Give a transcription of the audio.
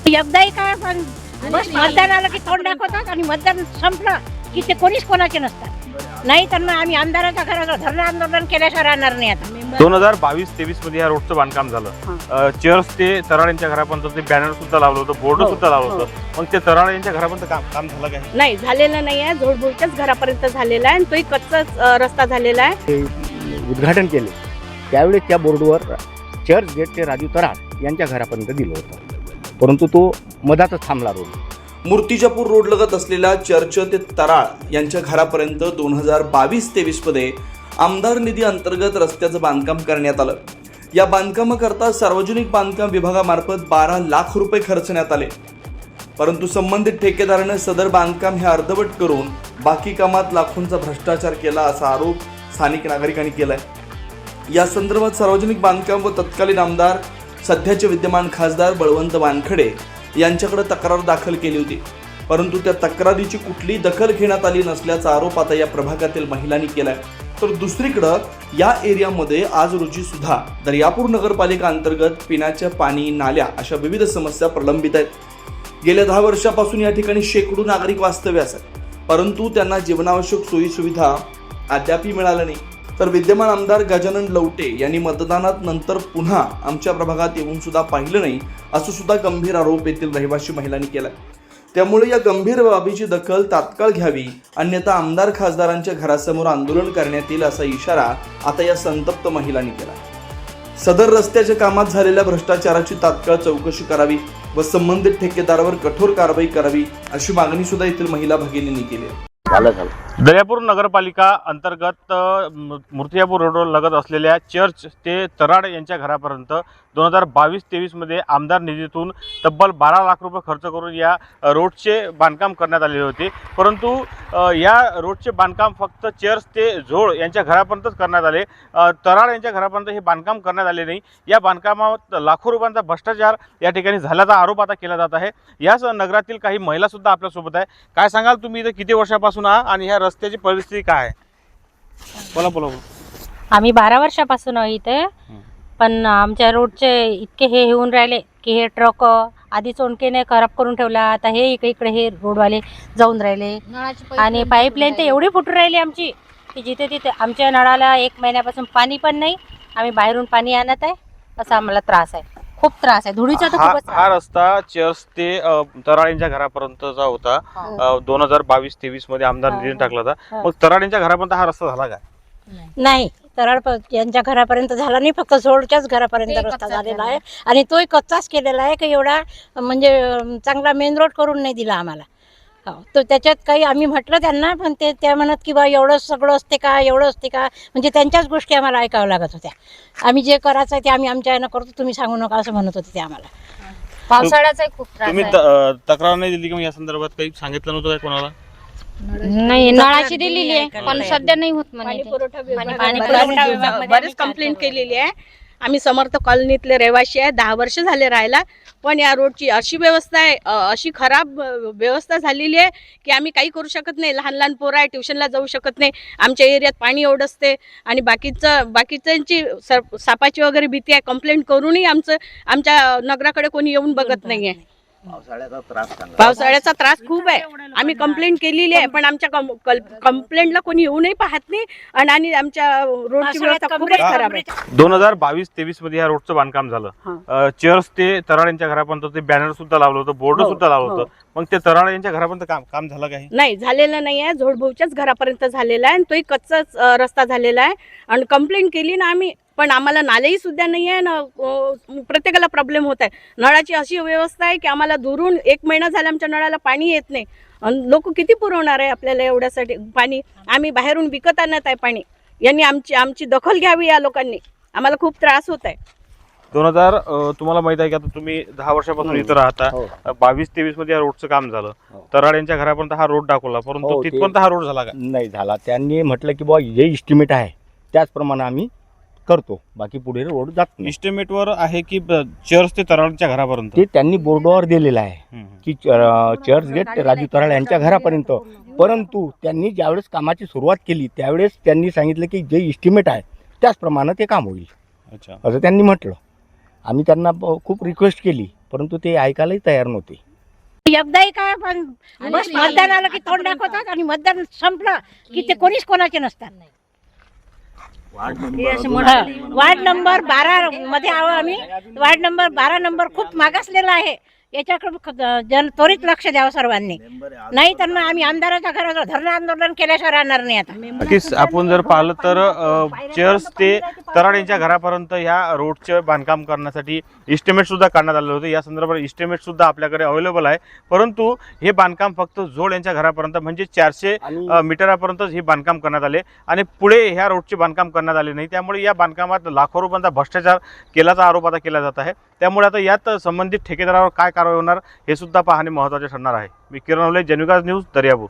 एकदाही काय पण बस मतदान आलं की तोंड दाखवतात आणि मतदान संपलं की ते कोणीच कोणाचे नसतात. नाही तर मग आम्ही आमदाराच्या घराला धरणं आंदोलन केल्याशिवाय राहणार नाही. आता 2022-23 मध्ये या रोडचं बांधकाम झालं. चेअर्स ते तराळ यांच्या घरापर्यंत ते बॅनर सुद्धा लावलं होतं, बोर्ड सुद्धा लावलं होतं. मग ते तराळ यांच्या घरापर्यंत काम झालं काय? नाही, झालेलं नाही आहे. जोडबोडच्याच घरापर्यंत झालेला आहे आणि तोही कच्चाच रस्ता झालेला आहे. उद्घाटन केले त्यावेळेस त्या बोर्डवर चर्च गेट ते राजू तराळ यांच्या घरापर्यंत दिलं होतं, परंतु तो मधातच थांबला रोड. मूर्तिजापूर रोड लगत असलेल्या चर्च ते तराळ यांच्या घरापर्यंत 2022-23 मध्ये आमदार निधी अंतर्गत रस्त्याचं बांधकाम करण्यात आलं. या बांधकामाकरता सार्वजनिक बांधकाम विभागामार्फत 12 लाख रुपये खर्चण्यात आले, परंतु संबंधित ठेकेदाराने सदर बांधकाम हे अर्धवट करून बाकी कामात लाखोंचा भ्रष्टाचार केला असा आरोप स्थानिक नागरिकांनी केलाय. या संदर्भात सार्वजनिक बांधकाम व तत्कालीन आमदार सध्याचे विद्यमान खासदार बळवंत वानखडे यांच्याकडे तक्रार दाखल केली होती, परंतु त्या तक्रारीची कुठलीही दखल घेण्यात आली नसल्याचा आरोप आता या प्रभागातील महिलांनी केलाय. तर दुसरीकडं या एरियामध्ये आज रोजी सुद्धा दर्यापूर नगरपालिका अंतर्गत पिण्याच्या पाणी, नाल्या अशा विविध समस्या प्रलंबित आहेत. गेल्या 10 वर्षापासून या ठिकाणी शेकडो नागरिक वास्तव्यास आहेत, परंतु त्यांना जीवनावश्यक सोयी सुविधा अद्यापही मिळाल्या नाही. तर विद्यमान आमदार गजानन लवटे यांनी मतदानात नंतर पुन्हा आमच्या प्रभागात येऊन सुद्धा पाहिलं नाही असं सुद्धा गंभीर आरोप येथील रहिवासी महिलांनी केलाय. त्यामुळे या गंभीर बाबीची दखल तात्काळ घ्यावी, अन्यथा आमदार खासदारांच्या घरासमोर आंदोलन करण्यात येईल असा इशारा आता या संतप्त महिलांनी केला. सदर रस्त्याच्या कामात झालेल्या भ्रष्टाचाराची तात्काळ चौकशी करावी व संबंधित ठेकेदारावर कठोर कारवाई करावी अशी मागणी सुद्धा येथील महिला भगिनींनी केली आहे. दर्यापूर नगरपालिका अंतर्गत मूर्तिजापूर रोडवर लगत असलेल्या चर्च ते तराड यांच्या घरापर्यंत 2022-23 मध्ये आमदार निधीतून तब्बल 12 लाख रुपये खर्च करून या रोडचे बांधकाम करण्यात आलेले होते, परंतु या रोडचे बांधकाम फक्त चर्च ते झोळ यांच्या घरापर्यंतच करण्यात आले. तराड यांच्या घरापर्यंत हे बांधकाम करण्यात आले नाही. या बांधकामात लाखो रुपयांचा भ्रष्टाचार या ठिकाणी झाल्याचा आरोप आता केला जात आहे. याच नगरातील काही महिला सुद्धा आपल्यासोबत आहे. काय सांगाल तुम्ही, इथे किती वर्षापासून आहात आणि ह्या रस्त्याची परिस्थिती काय आहे? बोला. आम्ही 12 वर्षापासून आहोत इथे, पण आमच्या रोडचे इतके हे होऊन राहिले की हे ट्रक आधी चोंडकेने खराब करून ठेवला, आता हे इकडे हे रोडवाले जाऊन राहिले आणि पाईपलाईन तर एवढी फुटून राहिली आमची की जिथे तिथे आमच्या नळाला 1 महिन्यापासून पाणी पण नाही. आम्ही बाहेरून पाणी आणत आहे, असा आम्हाला त्रास आहे, खूप त्रास आहे. धुळीचा तर खूपच. हा रस्ता चर्च ते तराळ यांच्या घरापर्यंतचा होता. 2022-23 मध्ये आमदार निधी टाकला होता. मग तराळ यांच्या घरापर्यंत हा रस्ता झाला काय? नाही, तराळ यांच्या घरापर्यंत झाला नाही, फक्त जोडच्याच घरापर्यंत रस्ता झालेला आहे आणि तोही कच्चाच केलेला आहे की एवढा म्हणजे चांगला मेन रोड करून नाही दिला आम्हाला. हो, तर त्याच्यात काही आम्ही म्हटलं त्यांना, पण ते म्हणत की बा एवढं सगळं असते का, एवढं असते का, म्हणजे त्यांच्याच गोष्टी आम्हाला ऐकावं लागत होत्या. आम्ही जे करायचं आहे ते आम्ही आमच्या यानं करतो, तुम्ही सांगू नका असं म्हणत होते ते आम्हाला. पावसाळ्याचाही खूप त्रास तुम्ही आहे. तक्रार नाही दिली की या संदर्भात काही सांगितलं नव्हतं काय कोणाला? नाही, नळाची दिलेली आहे पण सध्या नाही होत म्हणे. पाणी पुरवठा विभागामध्ये बरेच कंप्लेंट केलेली आहे. आम्ही समर्थ कॉलनीतले रहिवासी आहे, 10 वर्ष झाले राहायला, पण या रोडची अशी व्यवस्था आहे, अशी खराब व्यवस्था झालेली आहे की आम्ही काही करू शकत नाही. लहान पोरं आहे, ट्युशनला जाऊ शकत नाही. आमच्या एरियात पाणी एवढंचते आणि बाकीच्यांची सापाची वगैरे भीती आहे. कंप्लेंट करूनही आमच्या नगराकडे कोणी येऊन बघत नाहीये. पावसाळ्याचा त्रास खूप आहे. आम्ही कंप्लेंट केलेली आहे, पण आमच्या कंप्लेंटला कोणी येऊनही पाहत नाही आणि आमच्या रोडची व्यवस्था खूपच खराब आहे. 2022-23 मध्ये या रोडचं बांधकाम झालं. चर्च ते तराळ यांच्या घरापर्यंत ते बॅनर सुद्धा लावलं होतं, बोर्ड सुद्धा लावलं होतं. मग ते तराळ यांच्या घरापर्यंत काम झालं काही? नाही, झालेलं नाही आहे. जोडभाऊच्याच घरापर्यंत झालेला आहे आणि तोही कच्चाच रस्ता झालेला आहे आणि कंप्लेंट केली ना आम्ही, पण आम्हाला नालेही सुद्धा नाही आहे ना. प्रत्येकाला प्रॉब्लेम होत आहे. नळाची अशी व्यवस्था आहे की आम्हाला दुरून 1 महिना झाला आमच्या नळाला पाणी येत नाही. लोक किती पुरवणार आहे आपल्याला एवढ्यासाठी पाणी? आम्ही बाहेरून विकत आणत आहे पाणी. यांनी आमची दखल घ्यावी. या लोकांनी आम्हाला खूप त्रास होत आहे. 2000 तुम्हाला माहित आहे की आता तुम्ही 10 वर्षापासून इथं राहता. 22-23 मध्ये या रोडचं काम झालं. तराळ यांच्या घरापर्यंत हा रोड दाखवला, परंतु तिथपर्यंत हा रोड झाला का? नाही झाला. त्यांनी म्हटलं की बाबा जे इस्टिमेट आहे त्याचप्रमाणे आम्ही करतो, बाकी पुढे रोड जात नाही. इस्टिमेटवर आहे की चर्च ते तराळच्या घरापर्यंत? ते त्यांनी बोर्डवर दिलेलं आहे की चर्च गेट राजू तराळ यांच्या घरापर्यंत, परंतु त्यांनी ज्यावेळेस कामाची सुरुवात केली त्यावेळेस त्यांनी सांगितलं की जे इस्टिमेट आहे त्याचप्रमाणे ते काम होईल. अच्छा, असं त्यांनी म्हटलं. आम्ही त्यांना खूप रिक्वेस्ट केली परंतु ते ऐकायलाही तयार नव्हते. एकदाही काय पण बस मतदान आलं की तोंड दाखवतात आणि मतदान संपलं की ते कोणीच कोणाचे नसतात. वार्ड नंबर 12 मध्ये आहो आम्ही. वार्ड नंबर 12 नंबर खूप मागासलेला आहे. याच्याकडे त्वरित लक्ष द्यावं सर्वांनी, नाही तर मग आम्ही आमदाराच्या घरावर धरणं आंदोलन केल्याशिवाय राहणार नाही. आता नक्कीच आपण जर पाहिलं तर चर्च ते तराड यांच्या घरापर्यंत ह्या रोडचे बांधकाम करण्यासाठी इस्टिमेट सुद्धा काढण्यात आलेलं होतं. या संदर्भात इस्टिमेट सुद्धा आपल्याकडे अवेलेबल आहे, परंतु हे बांधकाम फक्त जोड यांच्या घरापर्यंत म्हणजे 400 मीटरापर्यंतच हे बांधकाम करण्यात आले आणि पुढे ह्या रोडचे बांधकाम करण्यात आले नाही. त्यामुळे या बांधकामात लाखो रुपयांचा भ्रष्टाचार केल्याचा आरोप आता केला जात आहे. त्यामुळे आता यात संबंधित ठेकेदारावर काय कारवाई होणार हे सुद्धा पाहणे महत्त्वाचे ठरणार आहे. मी किरण ओले, जनविकास न्यूज, दर्यापूर.